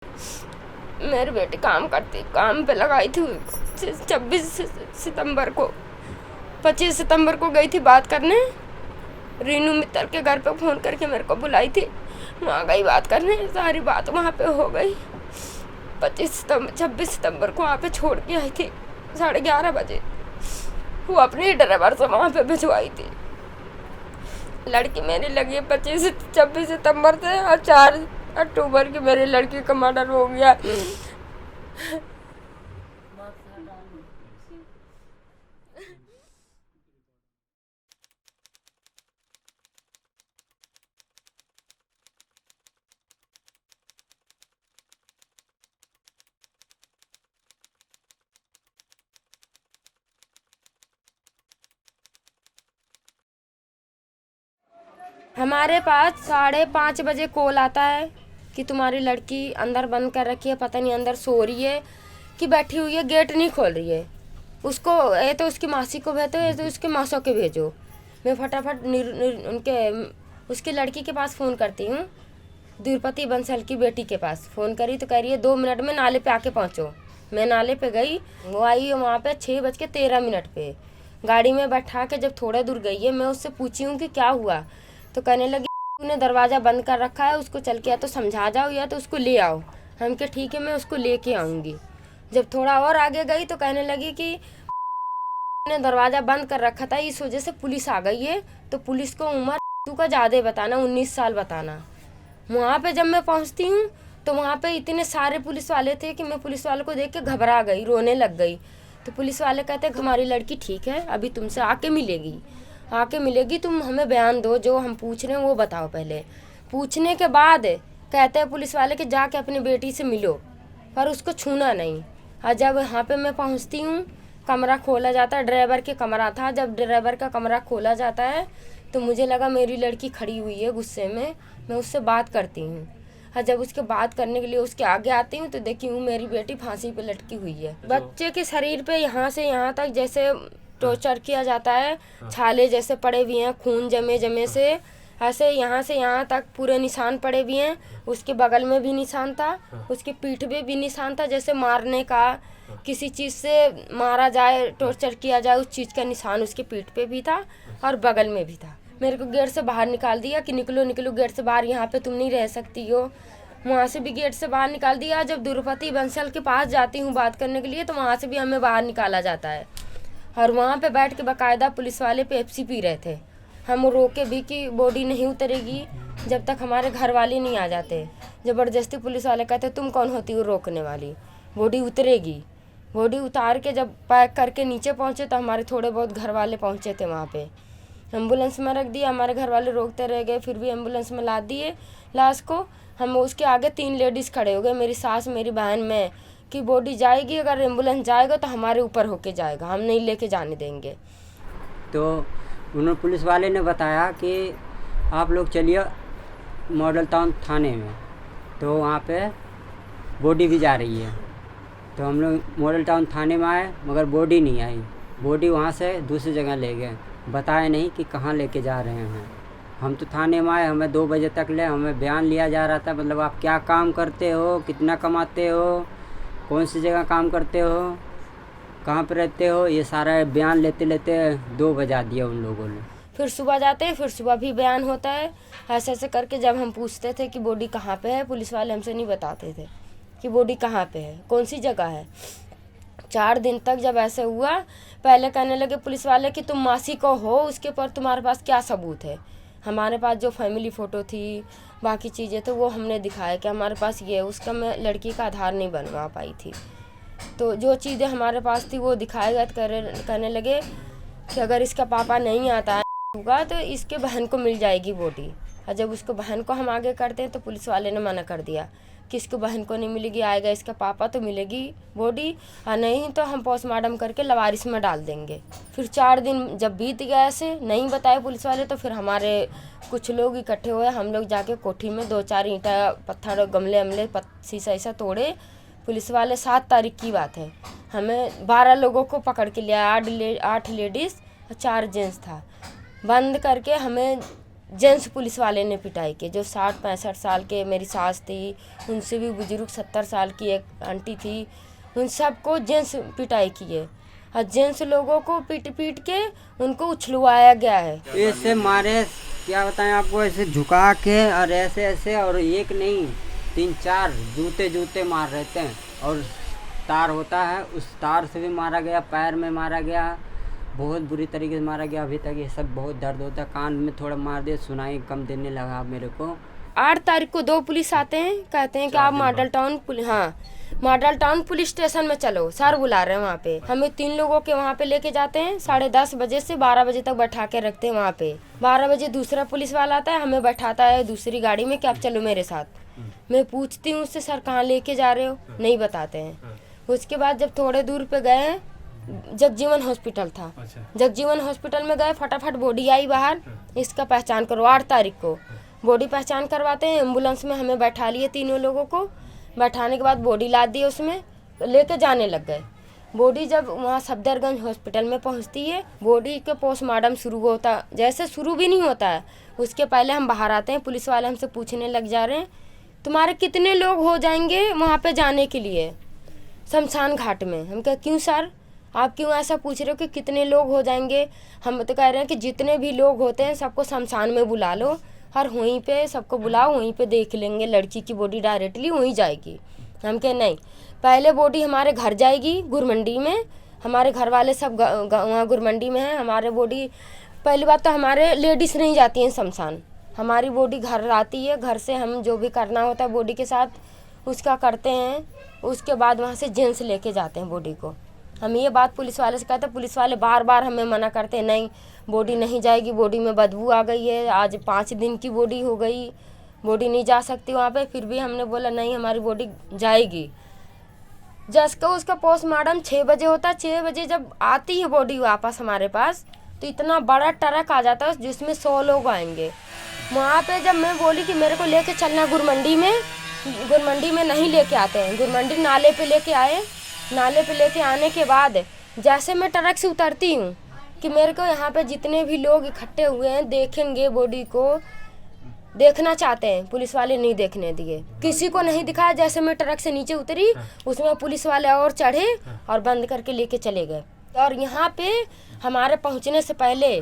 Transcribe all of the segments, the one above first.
मेरी बेटी काम करती, काम पे लगाई थी 26 सितंबर को। 25 सितंबर को गई थी बात करने, रीनू मित्तल के घर पे फ़ोन करके मेरे को बुलाई थी, वहाँ गई बात करने, सारी बात वहाँ पे हो गई। 26 सितंबर को वहाँ पे छोड़ के आई थी 11:30 बजे। वो अपने ड्राइवर से वहाँ पे भिजवाई थी। लड़की मेरी लगी 26 सितंबर से, और 4 अक्टूबर की मेरी लड़की का मर्डर हो गया। हमारे पास 5:30 बजे कॉल आता है कि तुम्हारी लड़की अंदर बंद कर रखी है, पता नहीं अंदर सो रही है कि बैठी हुई है, गेट नहीं खोल रही है। उसको ये तो उसकी मासी को भेजो, ये तो उसके मौसों के भेजो। मैं फटाफट उसकी लड़की के पास फ़ोन करती हूँ, द्रुपति बंसल की बेटी के पास फ़ोन करी तो कह रही है 2 मिनट में नाले पे आके पहुँचो। मैं नाले पे गई, वो आई वहाँ पे 6:13 पे। गाड़ी में बैठा के जब थोड़ा दूर गई है, मैं उससे पूछी हूँ कि क्या हुआ, तो कहने लगी तूने दरवाज़ा बंद कर रखा है, उसको चल के या तो समझा जाओ या तो उसको ले आओ। हम के ठीक है, मैं उसको लेके आऊँगी। जब थोड़ा और आगे गई तो कहने लगी कि ने दरवाज़ा बंद कर रखा था, इस वजह से पुलिस आ गई है, तो पुलिस को उम्र तू का ज़्यादा बताना, 19 साल बताना। वहाँ पे जब मैं पहुँचती हूँ तो वहाँ पे इतने सारे पुलिस वाले थे कि मैं पुलिस वालों को देख के घबरा गई, रोने लग गई। तो पुलिस वाले कहते हमारी लड़की ठीक है, अभी तुमसे आके मिलेगी, तुम हमें बयान दो, जो हम पूछ रहे हैं वो बताओ पहले। पूछने के बाद कहते हैं पुलिस वाले कि जाके अपनी बेटी से मिलो, पर उसको छूना नहीं। और जब यहाँ पे मैं पहुँचती हूँ, कमरा खोला जाता है, ड्राइवर के कमरा था, जब ड्राइवर का कमरा खोला जाता है तो मुझे लगा मेरी लड़की खड़ी हुई है गुस्से में, मैं उससे बात करती हूँ। और जब उसके बात करने के लिए उसके आगे आती हूँ तो देखी हूँ मेरी बेटी फांसी पे लटकी हुई है। बच्चे के शरीर पे यहाँ से यहाँ तक जैसे टॉर्चर किया जाता है, छाले जैसे पड़े हुए हैं, खून जमे से, ऐसे यहाँ से यहाँ तक पूरे निशान पड़े हुए हैं। उसके बगल में भी निशान था, उसकी पीठ पे भी निशान था, जैसे मारने का, किसी चीज़ से मारा जाए, टॉर्चर किया जाए, उस चीज़ का निशान उसकी पीठ पे भी था और बगल में भी था। मेरे को गेट से बाहर निकाल दिया कि निकलो गेट से बाहर, यहाँ पे तुम नहीं रह सकती हो। वहाँ से भी गेट से बाहर निकाल दिया। जब द्रुपति बंसल के पास जाती हूँ बात करने के लिए तो वहाँ से भी हमें बाहर निकाला जाता है। और वहाँ पे बैठ के बाकायदा पुलिस वाले पेप्सी पी रहे थे। हम रोके भी कि बॉडी नहीं उतरेगी जब तक हमारे घर वाले नहीं आ जाते। ज़बरदस्ती पुलिस वाले कहते तुम कौन होती हो रोकने वाली, बॉडी उतरेगी। बॉडी उतार के जब पैक करके नीचे पहुँचे तो हमारे थोड़े बहुत घर वाले पहुँचे थे वहाँ पे। एम्बुलेंस में रख दिया, हमारे घर वाले रोकते रह गए, फिर भी एम्बुलेंस में ला दिए लाश को। हम उसके आगे 3 लेडीज़ खड़े हो गए, मेरी सास, मेरी बहन, मैं, कि बॉडी जाएगी, अगर एम्बुलेंस जाएगा तो हमारे ऊपर होके जाएगा, हम नहीं लेके जाने देंगे। तो उन्होंने पुलिस वाले ने बताया कि आप लोग चलिए मॉडल टाउन थाने में, तो वहाँ पे बॉडी भी जा रही है। तो हम लोग मॉडल टाउन थाने में आए, मगर बॉडी नहीं आई। बॉडी वहाँ से दूसरी जगह ले गए, बताया नहीं कि कहाँ लेके जा रहे हैं। हम तो थाने में आए, हमें 2 बजे तक हमें बयान लिया जा रहा था, मतलब आप क्या काम करते हो, कितना कमाते हो, कौन सी जगह काम करते हो, कहाँ पे रहते हो, ये सारा बयान लेते लेते 2 बजा दिया उन लोगों ने। फिर सुबह जाते हैं, फिर सुबह भी बयान होता है। ऐसे ऐसे करके जब हम पूछते थे कि बॉडी कहाँ पे है, पुलिस वाले हमसे नहीं बताते थे कि बॉडी कहाँ पे है, कौन सी जगह है। 4 दिन तक जब ऐसे हुआ, पहले कहने लगे पुलिस वाले कि तुम मासी को हो, उसके पर तुम्हारे पास क्या सबूत है। हमारे पास जो फैमिली फ़ोटो थी, बाकी चीज़ें तो वो हमने दिखाया कि हमारे पास ये, उसका मैं लड़की का आधार नहीं बनवा पाई थी। तो जो चीज़ें हमारे पास थी वो दिखाएगा, तो कहने लगे कि अगर इसका पापा नहीं आता है होगा तो इसके बहन को मिल जाएगी बॉडी। और जब उसको बहन को हम आगे करते हैं तो पुलिस वाले ने मना कर दिया कि इसको बहन को नहीं मिलेगी, आएगा इसका पापा तो मिलेगी बॉडी, और नहीं तो हम पोस्टमार्टम करके लवारिस में डाल देंगे। फिर 4 दिन जब बीत गया, ऐसे नहीं बताए पुलिस वाले, तो फिर हमारे कुछ लोग इकट्ठे हुए, हम लोग जाके कोठी में 2-4 ईंटा पत्थर गमले अमले शीशा ऐसा तोड़े। पुलिस वाले 7 तारीख की बात है, हमें 12 लोगों को पकड़ के लिया, 8 लेडीज़ और 4 जेंट्स था। बंद करके हमें जेंट्स पुलिस वाले ने पिटाई की। जो 60-65 साल के मेरी सास थी, उनसे भी बुजुर्ग 70 साल की एक आंटी थी, उन सबको जेंट्स पिटाई किए और जेंट्स लोगों को पीट पीट के उनको उछलवाया गया है। ऐसे मारे, क्या बताएं आपको, ऐसे झुका के और ऐसे ऐसे, और एक नहीं 3-4 जूते मार रहते हैं। और तार होता है, उस तार से भी मारा गया, पैर में मारा गया, बहुत बुरी तरीके से मारा गया। अभी तक ये सब बहुत दर्द होता है, कान में थोड़ा मार दिया, सुनाई कम देने लगा मेरे को। 8 तारीख को 2 पुलिस आते हैं, कहते हैं कि आप मॉडल टाउन पुलिस स्टेशन में चलो, सर बुला रहे हैं वहाँ पे। हमें 3 लोगों के वहाँ पे लेके जाते हैं, 10:30 बजे से 12 बजे तक बैठा के रखते हैं वहाँ पे। 12 बजे दूसरा पुलिस वाला आता है, हमें बैठाता है दूसरी गाड़ी में कि आप चलो मेरे साथ। मैं पूछती हूँ उससे, सर कहाँ लेके जा रहे हो, नहीं बताते हैं। उसके बाद जब थोड़े दूर पे गए, जगजीवन हॉस्पिटल था, जगजीवन हॉस्पिटल में गए, फटाफट बॉडी आई बाहर, इसका पहचान करो। 8 तारीख को बॉडी पहचान करवाते हैं, एम्बुलेंस में हमें बैठा लिए, तीनों लोगों को बैठाने के बाद बॉडी लाद दी, उसमें लेके जाने लग गए। बॉडी जब वहाँ सफदरगंज हॉस्पिटल में पहुँचती है, बॉडी के पोस्टमार्टम शुरू होता, जैसे शुरू भी नहीं होता है, उसके पहले हम बाहर आते हैं। पुलिस वाले हमसे पूछने लग जा रहे हैं, तुम्हारे कितने लोग हो जाएंगे वहाँ पे जाने के लिए शमशान घाट में। हम कह, क्यों सर, आप क्यों ऐसा पूछ रहे हो कि कितने लोग हो जाएंगे? हम तो कह रहे हैं कि जितने भी लोग होते हैं सबको शमशान में बुला लो और वहीं पे सबको बुलाओ, वहीं पे देख लेंगे, लड़की की बॉडी डायरेक्टली वहीं जाएगी। हम कह, नहीं, पहले बॉडी हमारे घर जाएगी गुरमंडी में, हमारे घर वाले सब वहाँ गुरमंडी में है। हमारे बॉडी, पहली बात तो हमारे लेडीज़ नहीं जाती हैं शमशान, हमारी बॉडी घर आती है, घर से हम जो भी करना होता है बॉडी के साथ उसका करते हैं। उसके बाद वहाँ से जेंट्स लेके जाते हैं बॉडी को। हम ये बात पुलिस वाले से कहते हैं, पुलिस वाले बार बार हमें मना करते हैं, नहीं बॉडी नहीं जाएगी, बॉडी में बदबू आ गई है, आज 5 दिन की बॉडी हो गई, बॉडी नहीं जा सकती वहाँ पे। फिर भी हमने बोला नहीं, हमारी बॉडी जाएगी। जैसे उसका पोस्टमार्टम 6 बजे होता है, 6 बजे जब आती है बॉडी वापस हमारे पास, तो इतना बड़ा ट्रक आ जाता है जिसमें 100 लोग आएंगे। वहाँ पे जब मैं बोली कि मेरे को लेके चलना गुरमंडी में नहीं लेके आते हैं। गुरमंडी नाले पे लेके आए, नाले पे लेके आने के बाद जैसे मैं ट्रक से उतरती हूँ कि मेरे को यहाँ पे जितने भी लोग इकट्ठे हुए हैं देखेंगे, बॉडी को देखना चाहते हैं, पुलिस वाले नहीं देखने दिए, किसी को नहीं दिखाया। जैसे मैं ट्रक से नीचे उतरी, उसमें पुलिस वाले और चढ़े और बंद करके लेके चले गए। और यहाँ पे हमारे पहुँचने से पहले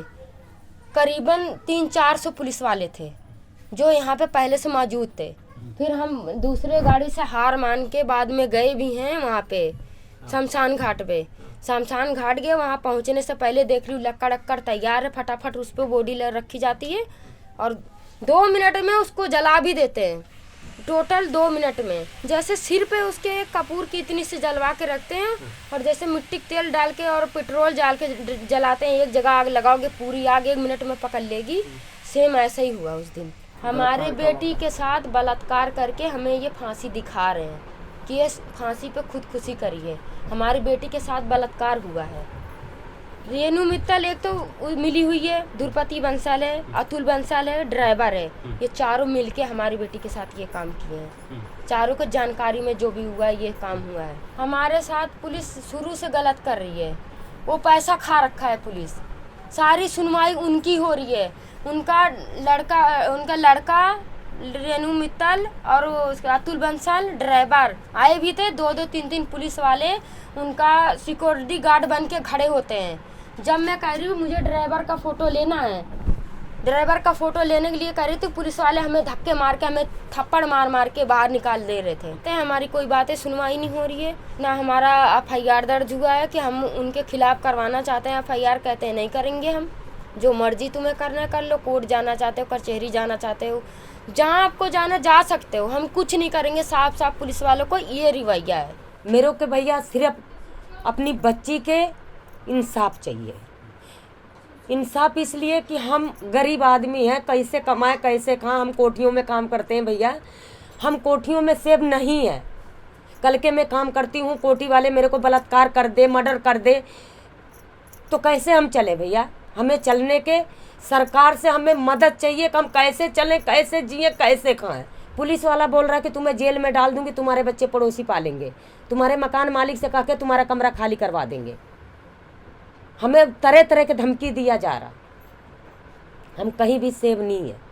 करीबन 300-400 पुलिस वाले थे जो यहाँ पे पहले से मौजूद थे। फिर हम दूसरे गाड़ी से हार मान के बाद में गए भी हैं वहाँ पे शमशान घाट पे। शमशान घाट गए, वहाँ पहुँचने से पहले देख रही हूँ लक्कड़ तैयार है, फटाफट उस पर बॉडी रखी जाती है और 2 मिनट में उसको जला भी देते हैं। टोटल 2 मिनट में, जैसे सिर पे उसके कपूर की इतनी से जलवा के रखते हैं और जैसे मिट्टी तेल डाल के और पेट्रोल डाल के जलाते हैं। एक जगह आग लगाओगे, पूरी आग 1 मिनट में पकड़ लेगी। सेम ऐसा ही हुआ उस दिन। हमारे बेटी के साथ बलात्कार करके हमें ये फांसी दिखा रहे हैं कि ये फांसी पे खुदकुशी करी है। हमारी बेटी के साथ बलात्कार हुआ है। रेनू मित्तल एक तो मिली हुई है, द्रुपति बंसल है, अतुल बंसल है, ड्राइवर है, ये चारों मिलके हमारी बेटी के साथ ये काम किए हैं। चारों को जानकारी में जो भी हुआ है ये काम हुआ है। हमारे साथ पुलिस शुरू से गलत कर रही है, वो पैसा खा रखा है पुलिस, सारी सुनवाई उनकी हो रही है। उनका लड़का रेनू मित्तल और उसका अतुल बंसल ड्राइवर आए भी थे, 2-2, 3-3 पुलिस वाले उनका सिक्योरिटी गार्ड बन के खड़े होते हैं। जब मैं कह रही हूँ मुझे ड्राइवर का फ़ोटो लेना है, ड्राइवर का फ़ोटो लेने के लिए कह रही थी, पुलिस वाले हमें धक्के मार के, हमें थप्पड़ मार के बाहर निकाल दे रहे थे। तो हमारी कोई बातें सुनवाई नहीं हो रही है, ना हमारा FIR दर्ज हुआ है कि हम उनके खिलाफ़ करवाना चाहते हैं FIR। कहते हैं नहीं करेंगे, हम जो मर्जी तुम्हें करना कर लो, कोर्ट जाना चाहते हो, कचहरी जाना चाहते हो, जहाँ आपको जाना जा सकते हो, हम कुछ नहीं करेंगे। साफ पुलिस वालों को ये रवैया है। मेरे को भैया सिर्फ अपनी बच्ची के इंसाफ चाहिए। इंसाफ इसलिए कि हम गरीब आदमी हैं, कैसे कमाएं कैसे खाएं। हम कोठियों में काम करते हैं भैया, हम कोठियों में सेव नहीं है। कल के मैं काम करती हूँ, कोठी वाले मेरे को बलात्कार कर दे, मर्डर कर दे, तो कैसे हम चले भैया? हमें चलने के सरकार से हमें मदद चाहिए कि हम कैसे चलें, कैसे जिए, कैसे खाएं। पुलिस वाला बोल रहा है कि तुम्हें जेल में डाल दूंगी, तुम्हारे बच्चे पड़ोसी पालेंगे, तुम्हारे मकान मालिक से कह के तुम्हारा कमरा खाली करवा देंगे। हमें तरह तरह के धमकी दिया जा रहा। हम कहीं भी सेव नहीं है।